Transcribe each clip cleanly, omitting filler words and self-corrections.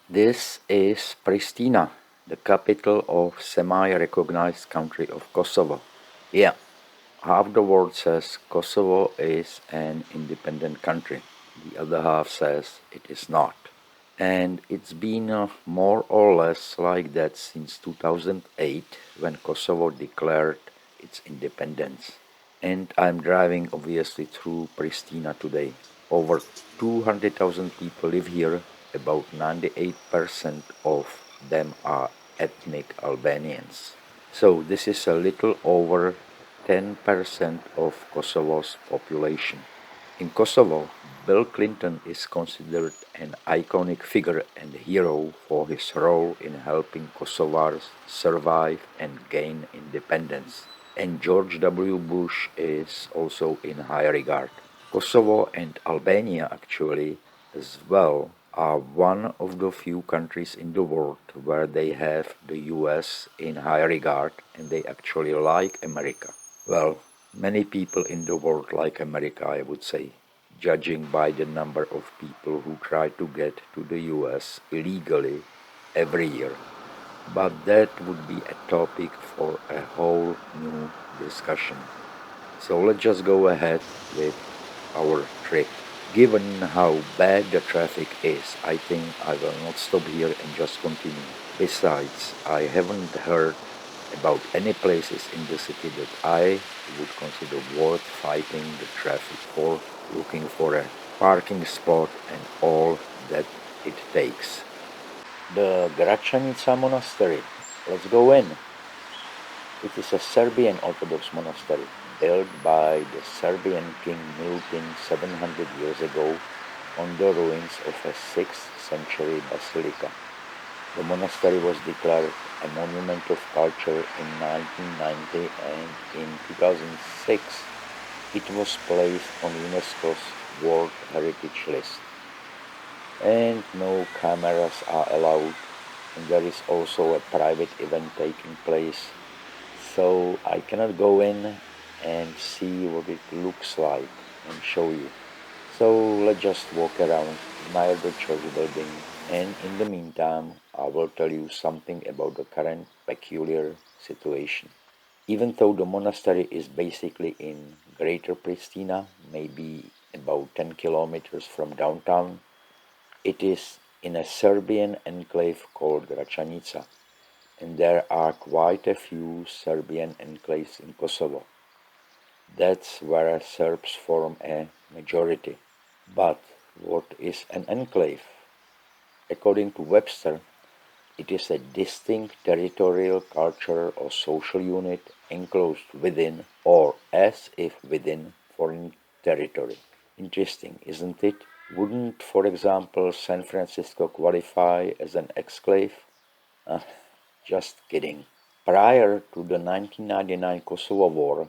This is Pristina, the capital of semi-recognized country of Kosovo. Yeah, half the world says Kosovo is an independent country. The other half says it is not. And it's been more or less like that since 2008 when Kosovo declared its independence. And I'm driving obviously through Pristina today. Over 200,000 people live here. About 98% of them are ethnic Albanians. So this is a little over 10% of Kosovo's population. In Kosovo, Bill Clinton is considered an iconic figure and hero for his role in helping Kosovars survive and gain independence. And George W. Bush is also in high regard. Kosovo and Albania actually as well are one of the few countries in the world where they have the US in high regard and they actually like America. Well, many people in the world like America, I would say, judging by the number of people who try to get to the US illegally every year. But that would be a topic for a whole new discussion. So let's just go ahead with our trip. Given how bad the traffic is, I think I will not stop here and just continue. Besides, I haven't heard about any places in the city that I would consider worth fighting the traffic for, looking for a parking spot and all that it takes. The Gracanica Monastery. Let's go in. It is a Serbian Orthodox monastery built by the Serbian king Milutin 700 years ago on the ruins of a 6th century basilica. The monastery was declared a monument of culture in 1990 and in 2006 it was placed on UNESCO's World Heritage List. And no cameras are allowed, and there is also a private event taking place, so I cannot go in and see what it looks like and show you. So let's just walk around, admire the church building, and in the meantime I will tell you something about the current peculiar situation. Even though the monastery is basically in Greater Pristina, maybe about 10 kilometers from downtown, it is in a Serbian enclave called Gracanica, and there are quite a few Serbian enclaves in Kosovo. That's where Serbs form a majority. But what is an enclave? According to Webster, it is a distinct territorial, cultural or social unit enclosed within or as if within foreign territory. Interesting, isn't it? Wouldn't, for example, San Francisco qualify as an exclave? Uh, just kidding. Prior to the 1999 Kosovo War,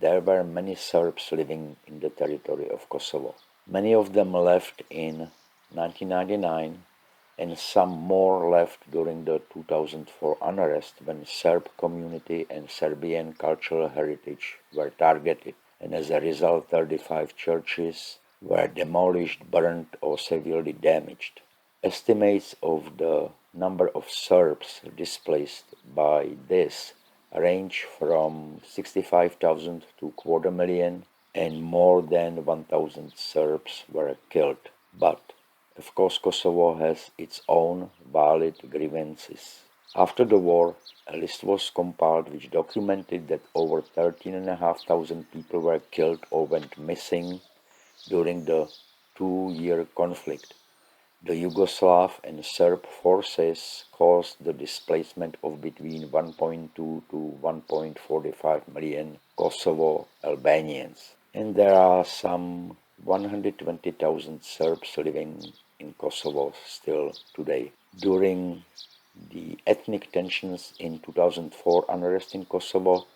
there were many Serbs living in the territory of Kosovo. Many of them left in 1999 and some more left during the 2004 unrest when Serb community and Serbian cultural heritage were targeted, and as a result 35 churches were demolished, burned or severely damaged. Estimates of the number of Serbs displaced by this range from 65,000 to 250,000, and more than 1,000 Serbs were killed. But of course, Kosovo has its own valid grievances. After the war, a list was compiled which documented that over 13,500 people were killed or went missing during the 2-year conflict. The Yugoslav and Serb forces caused the displacement of between 1.2 to 1.45 million Kosovo Albanians. And there are some 120,000 Serbs living in Kosovo still today. During the ethnic tensions in 2004 unrest in Kosovo,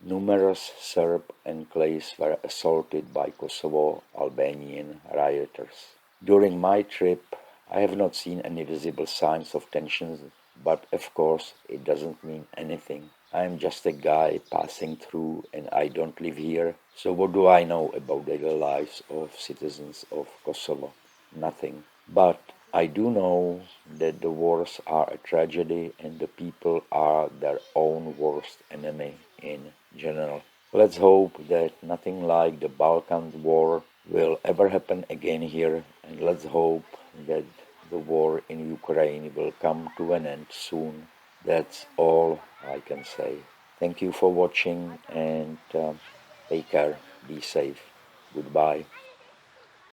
numerous Serb enclaves were assaulted by Kosovo Albanian rioters. During my trip, I have not seen any visible signs of tensions, but of course it doesn't mean anything. I am just a guy passing through and I don't live here, so what do I know about daily lives of citizens of Kosovo? Nothing. But I do know that the wars are a tragedy and the people are their own worst enemy in general. Let's hope that nothing like the Balkans war will ever happen again here, and let's hope that the war in Ukraine will come to an end soon. That's all I can say. Thank you for watching and take care. Be safe. Goodbye.